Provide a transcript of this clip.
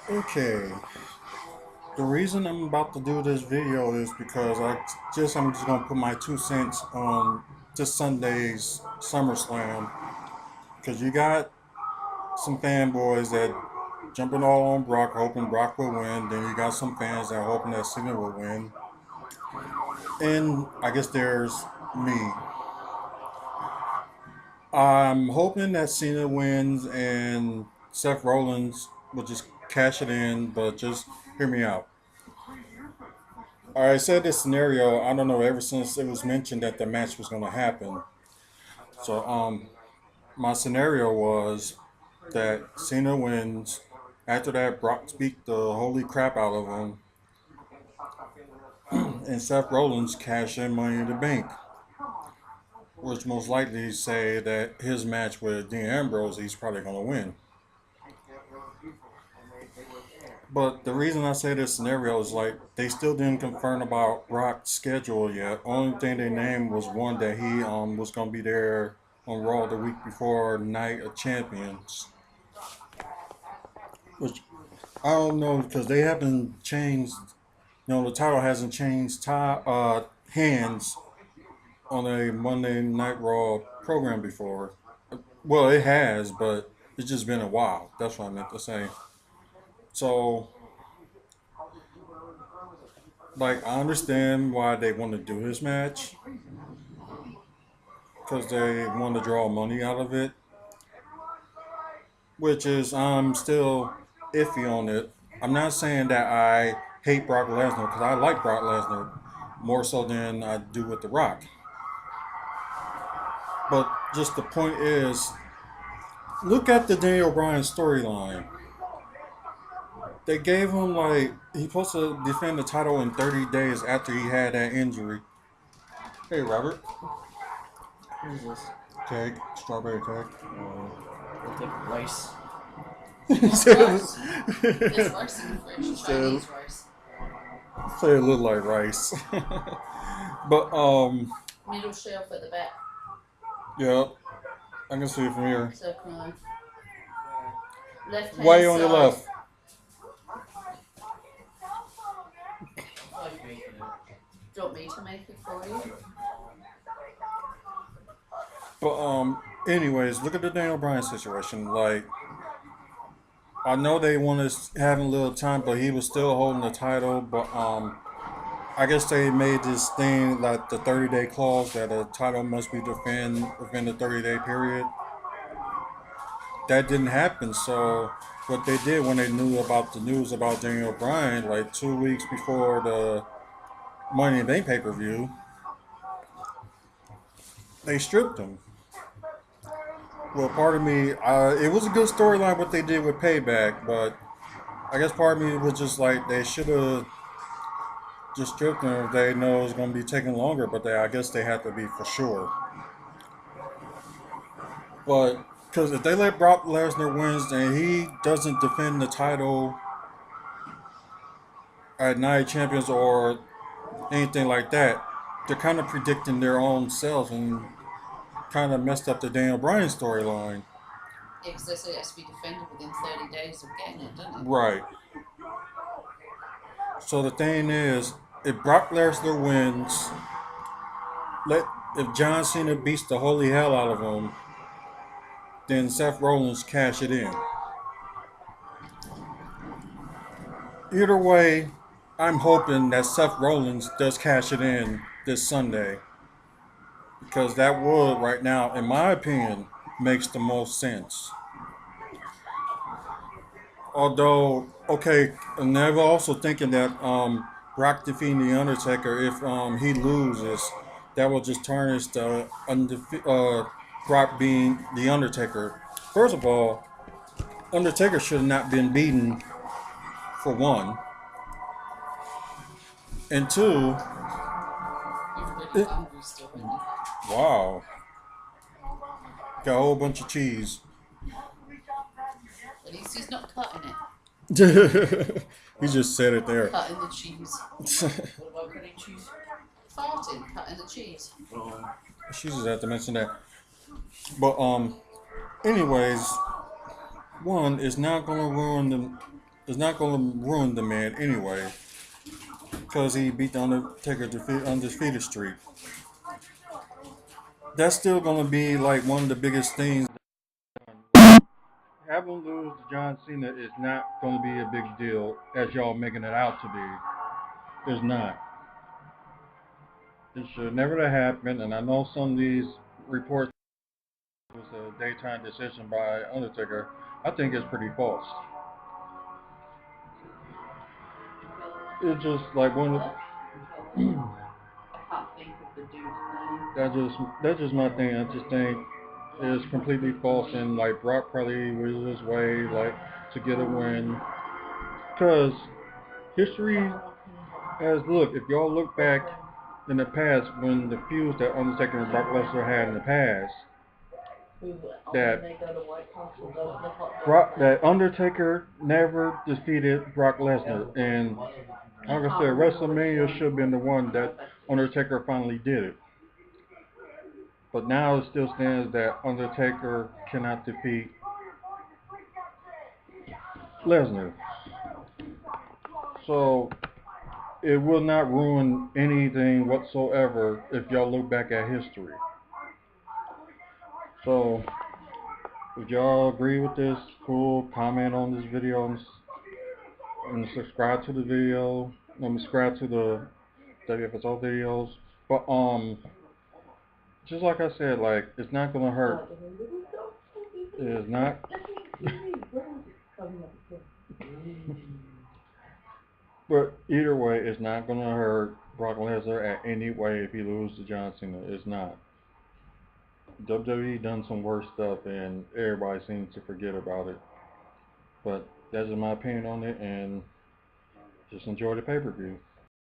Okay, the reason I'm about to do this video is because I'm just gonna put my 2 cents on this Sunday's SummerSlam because you got some fanboys that jumping all on Brock, hoping Brock will win. Then you got some fans that are hoping that Cena will win, and I guess there's me. I'm hoping that Cena wins and Seth Rollins will just cash it in, but just hear me out. I said this scenario, I don't know, ever since it was mentioned that the match was going to happen. So, my scenario was that Cena wins. After that, Brock beat the holy crap out of him, and Seth Rollins cash in Money in the Bank, which most likely say that his match with Dean Ambrose, he's probably going to win. But the reason I say this scenario is like they still didn't confirm about Brock's schedule yet. Only thing they named was one that he was gonna be there on Raw the week before Night of Champions, which I don't know because they haven't changed. The title hasn't changed hands on a Monday Night Raw program before. Well, it has, but it's just been a while. That's what I meant to say. So, like, I understand why they want to do this match because they want to draw money out of it, which is I'm still iffy on it. I'm not saying that I hate Brock Lesnar because I like Brock Lesnar more so than I do with The Rock. But just the point is, look at the Daniel Bryan storyline. They gave him like he's supposed to defend the title in 30 days after he had that injury. Hey, Robert. What is this? Cake, strawberry cake. With the rice. Say Rice. There's rice in the fridge. Chinese rice. it look like rice. But Middle shelf at the back. yeah, I can see it from here. Circle line. Left hand Way on your side. left. Do you want me to make it for you? But anyways, look at the Daniel Bryan situation. Like, I know they want us having a little time, but he was still holding the title. But I guess they made this thing like the 30-day clause that a title must be defended within the 30-day period. That didn't happen. So what they did when they knew about the news about Daniel Bryan, like 2 weeks before the Money in the Bank pay-per-view, they stripped him. Well, part of me, it was a good storyline what they did with Payback, but I guess part of me was just like they should have just stripped him if they know it's going to be taking longer, but I guess they had to be for sure. But because if they let Brock Lesnar wins and he doesn't defend the title at Night of Champions or anything like that, they're kind of predicting their own selves and kind of messed up the Daniel Bryan storyline. Yeah, because they say it has to be defended within 30 days of getting it, don't they? Right. So the thing is, if Brock Lesnar wins, let if John Cena beats the holy hell out of him, then Seth Rollins cash it in. Either way, I'm hoping that Seth Rollins does cash it in this Sunday because that would, right now, in my opinion, makes the most sense. Although, okay, and they're also thinking that Brock defeating the Undertaker, if he loses, that will just tarnish the Brock being the Undertaker. First of all, Undertaker should have not been beaten for one, and two, You're really it, hungry still, aren't you? wow, got a whole bunch of cheese. At least he's not cutting it. He just said it there. Cutting the cheese. What about cutting cheese? Farting, cutting the cheese. She just had to mention that. But anyways, one is not gonna ruin it's not going to ruin the man anyway, because he beat the Undertaker undefeated streak. That's still going to be like one of the biggest things. Having him lose to John Cena is not going to be a big deal as y'all making it out to be. It's not. It should never have happened, and I know some of these reports was a daytime decision by Undertaker. I think it's pretty false. It's just like one of that's just my thing. I just think it's completely false, and like Brock probably was his way like to get a win. Cause history has if y'all look back in the past when the feuds that Undertaker and Brock Lesnar had in the past, that that Undertaker never defeated Brock Lesnar, and like I said, WrestleMania should have been the one that Undertaker finally did it. But now it still stands that Undertaker cannot defeat Lesnar. So it will not ruin anything whatsoever if y'all look back at history. So if y'all agree with this, cool, comment on this video and subscribe to the video. Subscribe to the WFSO videos. But just like I said, like it's not gonna hurt. It is not. But either way, it's not gonna hurt Brock Lesnar at any way if he loses to John Cena. It's not. WWE done some worse stuff, and everybody seems to forget about it. But that's just my opinion on it, and just enjoy the pay-per-view.